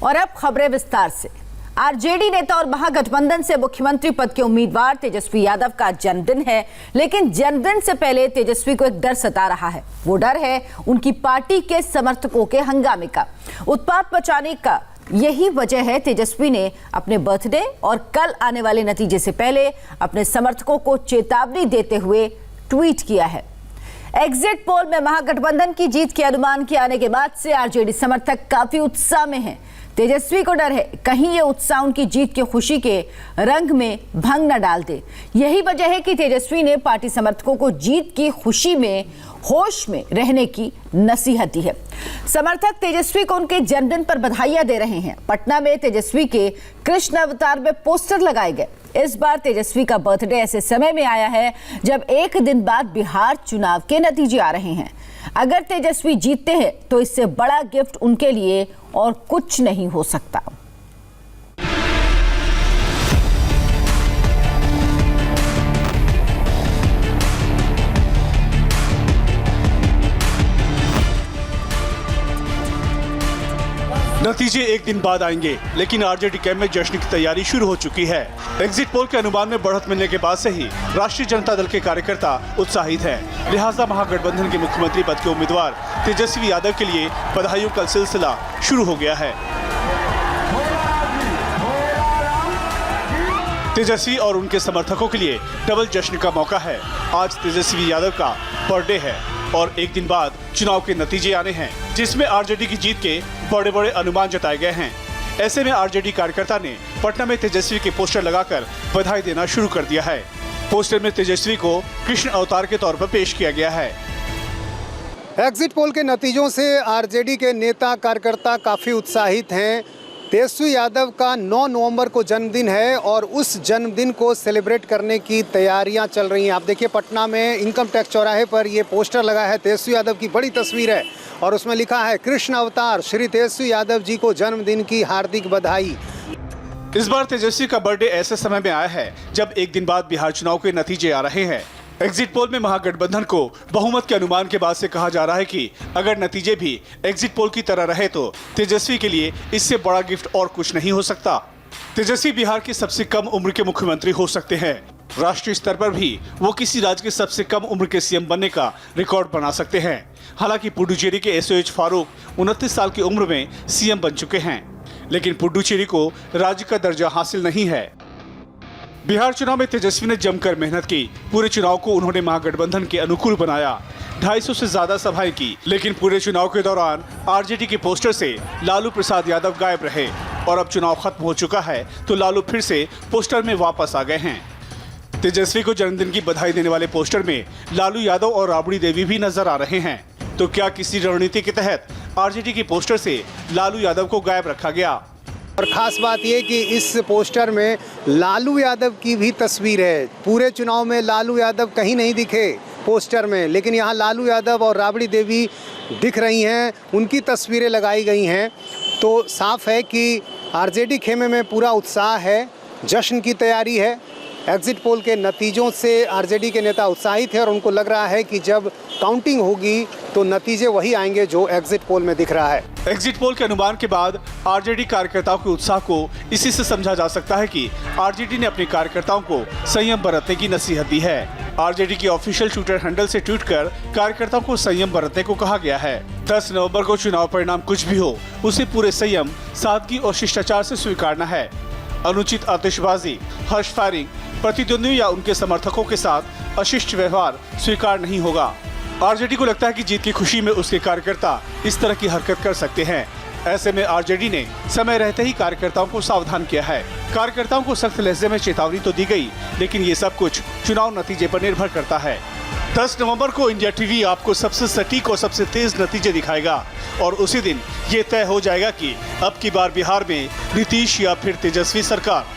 और अब खबरें विस्तार से। आरजेडी नेता और महागठबंधन से मुख्यमंत्री पद के उम्मीदवार तेजस्वी यादव का जन्मदिन है, लेकिन जन्मदिन से पहले तेजस्वी को एक डर सता रहा है। वो डर है उनकी पार्टी के समर्थकों के हंगामे का, उत्पात मचाने का। यही वजह है तेजस्वी ने अपने बर्थडे और कल आने वाले नतीजे से पहले अपने समर्थकों को चेतावनी देते हुए ट्वीट किया है। एग्जिट पोल में महागठबंधन की जीत के अनुमान के आने के बाद से आरजेडी समर्थक काफी उत्साह में हैं। तेजस्वी को डर है कहीं ये उत्साह उनकी जीत की खुशी के रंग में भंग न डाल दे। यही वजह है कि तेजस्वी ने पार्टी समर्थकों को जीत की खुशी में होश में रहने की नसीहत दी है। समर्थक तेजस्वी को उनके जन्मदिन पर बधाइयां दे रहे हैं। पटना में तेजस्वी के कृष्ण अवतार में पोस्टर लगाए गए। इस बार तेजस्वी का बर्थडे ऐसे समय में आया है जब एक दिन बाद बिहार चुनाव के नतीजे आ रहे हैं। अगर तेजस्वी जीतते हैं तो इससे बड़ा गिफ्ट उनके लिए और कुछ नहीं हो सकता। नतीजे एक दिन बाद आएंगे, लेकिन आरजेडी कैंप में जश्न की तैयारी शुरू हो चुकी है। एग्जिट पोल के अनुमान में बढ़त मिलने के बाद से ही राष्ट्रीय जनता दल के कार्यकर्ता उत्साहित हैं। लिहाजा महागठबंधन के मुख्यमंत्री पद के उम्मीदवार तेजस्वी यादव के लिए बधाइयों का सिलसिला शुरू हो गया है। तेजस्वी और उनके समर्थकों के लिए डबल जश्न का मौका है। आज तेजस्वी यादव का बर्थडे है और एक दिन बाद चुनाव के नतीजे आने हैं, जिसमें आरजेडी की जीत के बड़े बड़े अनुमान जताए गए हैं। ऐसे में आरजेडी कार्यकर्ता ने पटना में तेजस्वी के पोस्टर लगाकर बधाई देना शुरू कर दिया है। पोस्टर में तेजस्वी को कृष्ण अवतार के तौर पर पेश किया गया है। एग्जिट पोल के नतीजों से आरजेडी के नेता कार्यकर्ता काफ़ी उत्साहित हैं। तेजस्वी यादव का 9 नवंबर को जन्मदिन है और उस जन्मदिन को सेलिब्रेट करने की तैयारियां चल रही हैं। आप देखिए पटना में इनकम टैक्स चौराहे पर ये पोस्टर लगा है। तेजस्वी यादव की बड़ी तस्वीर है और उसमें लिखा है कृष्ण अवतार श्री तेजस्वी यादव जी को जन्मदिन की हार्दिक बधाई। इस बार तेजस्वी का बर्थडे ऐसे समय में आया है जब एक दिन बाद बिहार चुनाव के नतीजे आ रहे हैं। एग्जिट पोल में महागठबंधन को बहुमत के अनुमान के बाद से कहा जा रहा है कि अगर नतीजे भी एग्जिट पोल की तरह रहे तो तेजस्वी के लिए इससे बड़ा गिफ्ट और कुछ नहीं हो सकता। तेजस्वी बिहार के सबसे कम उम्र के मुख्यमंत्री हो सकते हैं। राष्ट्रीय स्तर पर भी वो किसी राज्य के सबसे कम उम्र के सीएम बनने का रिकॉर्ड बना सकते हैं। हालांकि पुडुचेरी के एसओएच फारूक 29 साल की उम्र में सीएम बन चुके हैं, लेकिन पुडुचेरी को राज्य का दर्जा हासिल नहीं है। बिहार चुनाव में तेजस्वी ने जमकर मेहनत की। पूरे चुनाव को उन्होंने महागठबंधन के अनुकूल बनाया। 250 से ज्यादा सभाएं की, लेकिन पूरे चुनाव के दौरान आरजेडी के पोस्टर से लालू प्रसाद यादव गायब रहे। और अब चुनाव खत्म हो चुका है तो लालू फिर से पोस्टर में वापस आ गए हैं। तेजस्वी को जन्मदिन की बधाई देने वाले पोस्टर में लालू यादव और राबड़ी देवी भी नजर आ रहे हैं। तो क्या किसी रणनीति के तहत आरजेडी के पोस्टर से लालू यादव को गायब रखा गया? और ख़ास बात ये कि इस पोस्टर में लालू यादव की भी तस्वीर है। पूरे चुनाव में लालू यादव कहीं नहीं दिखे पोस्टर में, लेकिन यहाँ लालू यादव और राबड़ी देवी दिख रही हैं, उनकी तस्वीरें लगाई गई हैं। तो साफ है कि आरजेडी खेमे में पूरा उत्साह है, जश्न की तैयारी है। एग्जिट पोल के नतीजों से आरजेडी के नेता उत्साहित हैं और उनको लग रहा है कि जब काउंटिंग होगी तो नतीजे वही आएंगे जो एग्जिट पोल में दिख रहा है। एग्जिट पोल के अनुमान के बाद आरजेडी कार्यकर्ताओं के उत्साह को इसी से समझा जा सकता है कि आरजेडी ने अपने कार्यकर्ताओं को संयम बरतने की नसीहत दी है। आरजेडी की ऑफिशियल ट्विटर हैंडल से ट्वीट कर कार्यकर्ताओं को संयम बरतने को कहा गया है। 10 नवंबर को चुनाव परिणाम कुछ भी हो, उसे पूरे संयम, सादगी और शिष्टाचार से स्वीकारना है। अनुचित आतिशबाजी, हर्ष फायरिंग, प्रतिद्वंदी या उनके समर्थकों के साथ अशिष्ट व्यवहार स्वीकार नहीं होगा। आरजेडी को लगता है कि जीत की खुशी में उसके कार्यकर्ता इस तरह की हरकत कर सकते हैं। ऐसे में आरजेडी ने समय रहते ही कार्यकर्ताओं को सावधान किया है। कार्यकर्ताओं को सख्त लहजे में चेतावनी तो दी गई, लेकिन ये सब कुछ चुनाव नतीजे पर निर्भर करता है। 10 नवंबर को इंडिया टीवी आपको सबसे सटीक और सबसे तेज नतीजे दिखाएगा और उसी दिन ये तय हो जाएगा कि अब की बार बिहार में नीतीश या फिर तेजस्वी सरकार।